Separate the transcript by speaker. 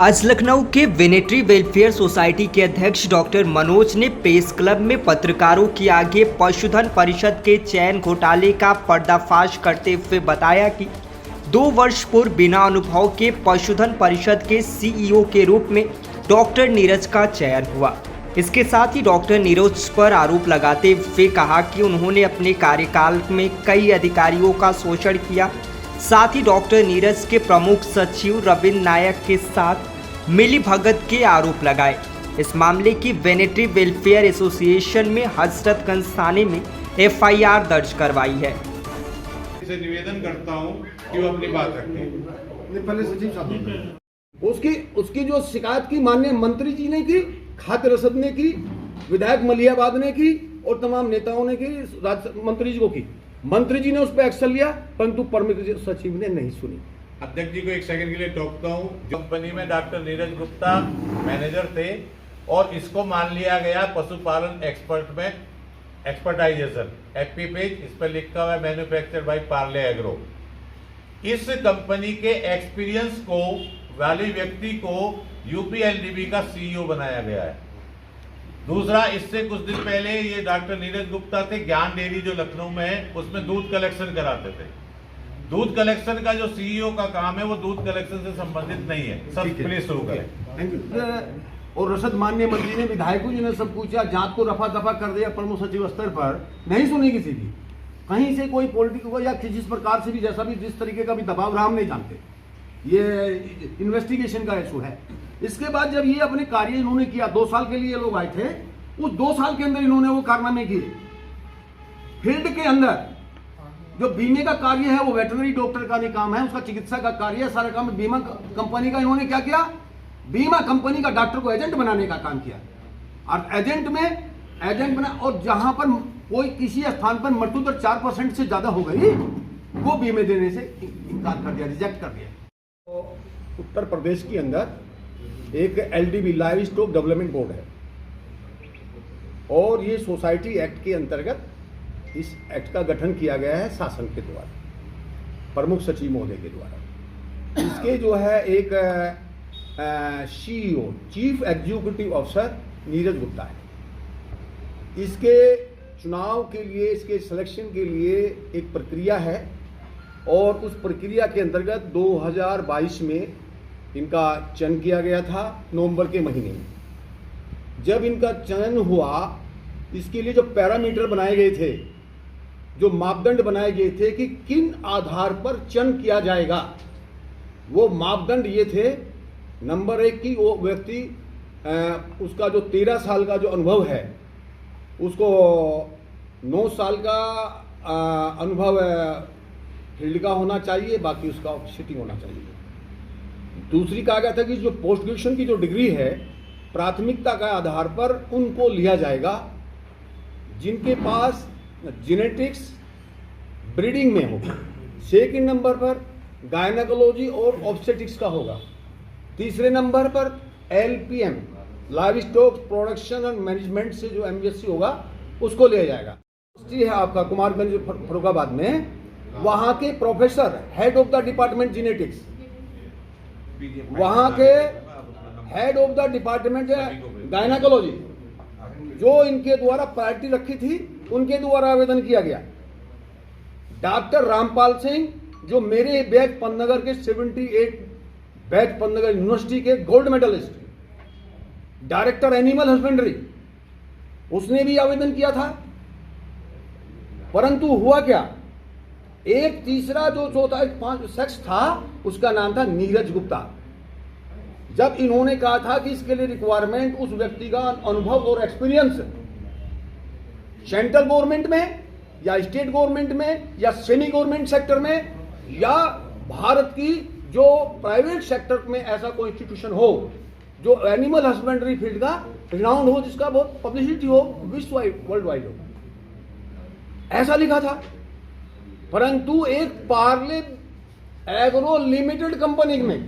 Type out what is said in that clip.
Speaker 1: आज लखनऊ के वेनेटरी welfare society के अध्यक्ष डॉक्टर मनोज ने प्रेस क्लब में पत्रकारों के आगे पशुधन परिषद के चयन घोटाले का पर्दाफाश करते हुए बताया कि 2 वर्ष पूर्व बिना अनुभव के पशुधन परिषद के सीईओ के रूप में डॉक्टर नीरज का चयन हुआ। इसके साथ ही डॉक्टर नीरज पर आरोप लगाते हुए कहा कि उन्होंने अपने कार्यकाल में कई अधिकारियों का शोषण किया। साथ ही डॉक्टर नीरज के प्रमुख सचिव रविंद्र नायक के साथ मिलीभगत के आरोप लगाए। इस मामले की वेनेटरी वेलफेयर एसोसिएशन में हजरतगंज थाने में एफआईआर दर्ज करवाई है।
Speaker 2: इसे निवेदन करता हूं कि वो अपनी बात रखें।
Speaker 3: पहले सचिव साहब उसकी जो शिकायत की माननीय मंत्री जी ने की, खाद्य रसद ने की, विधायक मलियाबाद ने की और तमाम नेताओं ने की, मंत्री जी को की। मंत्री जी ने उस पर एक्शन लिया, परंतु प्रमुख सचिव ने नहीं सुनी।
Speaker 2: अध्यक्ष जी को एक सेकंड के लिए टोकता हूं। कंपनी में डॉक्टर नीरज गुप्ता मैनेजर थे और इसको मान लिया गया पशुपालन एक्सपर्ट में एक्सपर्टाइजेशन एफपी पेज, इस पर लिखा हुआ है मैन्युफैक्चर्ड बाय पार्ले एग्रो। इस कंपनी के एक्सपीरियंस को वाले व्यक्ति को यूपीएलडीबी का सीईओ बनाया गया है। दूसरा, इससे कुछ दिन पहले ये डॉक्टर नीरज गुप्ता थे, ज्ञान डेयरी जो लखनऊ में है उसमें दूध कलेक्शन कराते थे। दूध कलेक्शन का जो सीईओ का काम है वो दूध कलेक्शन से संबंधित नहीं है। सब प्लीज शुरू करें।
Speaker 3: और रसद माननीय मंत्री ने, विधायकों जी ने सब पूछा, जांच को रफा दफा कर दिया प्रमुख सचिव स्तर पर, नहीं सुनी किसी की। कहीं से कोई पॉलिटिकल या किसी प्रकार से भी जैसा भी जिस तरीके का भी दबाव रहा हम नहीं जानते। ये इन्वेस्टिगेशन का इशू है। इसके बाद जब ये अपने कार्य इन्होंने किया, 2 साल के लिए लोग आए थे, उस 2 साल के अंदर इन्होंने वो कारनामे किए। फील्ड के अंदर जो बीमे का कार्य है वो वेटरनरी डॉक्टर का नहीं काम है, उसका चिकित्सा का कार्य है, सारा काम बीमा कंपनी का। इन्होंने क्या किया, बीमा कंपनी का डॉक्टर को एजेंट बनाने का काम किया और एजेंट बना, और जहां पर कोई किसी स्थान पर मृत्यु दर 4% से ज्यादा हो गई, वो बीमे देने से इनकार कर दिया, रिजेक्ट कर दिया। तो उत्तर प्रदेश के अंदर एक एलडीबी लाइव स्टॉक डेवलपमेंट बोर्ड है और ये सोसाइटी एक्ट के अंतर्गत इस एक्ट का गठन किया गया है शासन के द्वारा, प्रमुख सचिव महोदय के द्वारा। इसके जो है एक CEO, chief executive officer Neeraj Gupta है। इसके चुनाव के लिए, इसके सिलेक्शन के लिए एक प्रक्रिया है और उस प्रक्रिया के अंतर्गत 2022 में इनका चयन किया गया था, नवंबर के महीने में। जब इनका चयन हुआ, इसके लिए जो पैरामीटर बनाए गए थे, जो मापदंड बनाए गए थे कि किन आधार पर चयन किया जाएगा, वो मापदंड ये थे। नंबर 1 की वो व्यक्ति उसका जो 13 साल का जो अनुभव है, उसको 9 साल का अनुभव फील्ड का होना चाहिए, बाकी उसका सिटिंग होना चाहिए। दूसरी कहा गया था कि जो पोस्ट ग्रेजुएशन की जो डिग्री है, प्राथमिकता का आधार पर उनको लिया जाएगा जिनके पास जेनेटिक्स ब्रीडिंग में हो। सेकंड नंबर पर गायनेकोलॉजी और ऑब्स्टेट्रिक्स का होगा। तीसरे नंबर पर LPM, live stock production and management से जो एमबीएससी होगा उसको लिया जाएगा। है आपका कुमारगंज फर्रुखाबाद में, वहां के professor, head of the department genetics, वहां के head of the department gynaecology, जो इनके द्वारा प्रायोरिटी रखी थी, उनके द्वारा आवेदन किया गया। डॉक्टर रामपाल सिंह, जो मेरे बैच पंतनगर के 78 बैच पंतनगर यूनिवर्सिटी के gold medallist, director animal husbandry, उसने भी आवेदन किया था। परंतु हुआ क्या, एक तीसरा जो चौथा 5 शख्स था, उसका नाम था नीरज गुप्ता। जब इन्होंने कहा था कि इसके लिए रिक्वायरमेंट उस व्यक्ति का अनुभव और एक्सपीरियंस सेंट्रल गवर्नमेंट में या स्टेट गवर्नमेंट में या सेमी गवर्नमेंट सेक्टर में या भारत की जो प्राइवेट सेक्टर में ऐसा कोई इंस्टीट्यूशन हो जो एनिमल हस्बेंड्री फील्ड का रिनाउंड हो, जिसका बहुत पब्लिसिटी हो, विश्व वर्ल्ड वाइड हो, ऐसा लिखा था। परंतु एक पार्ले एग्रो लिमिटेड कंपनी में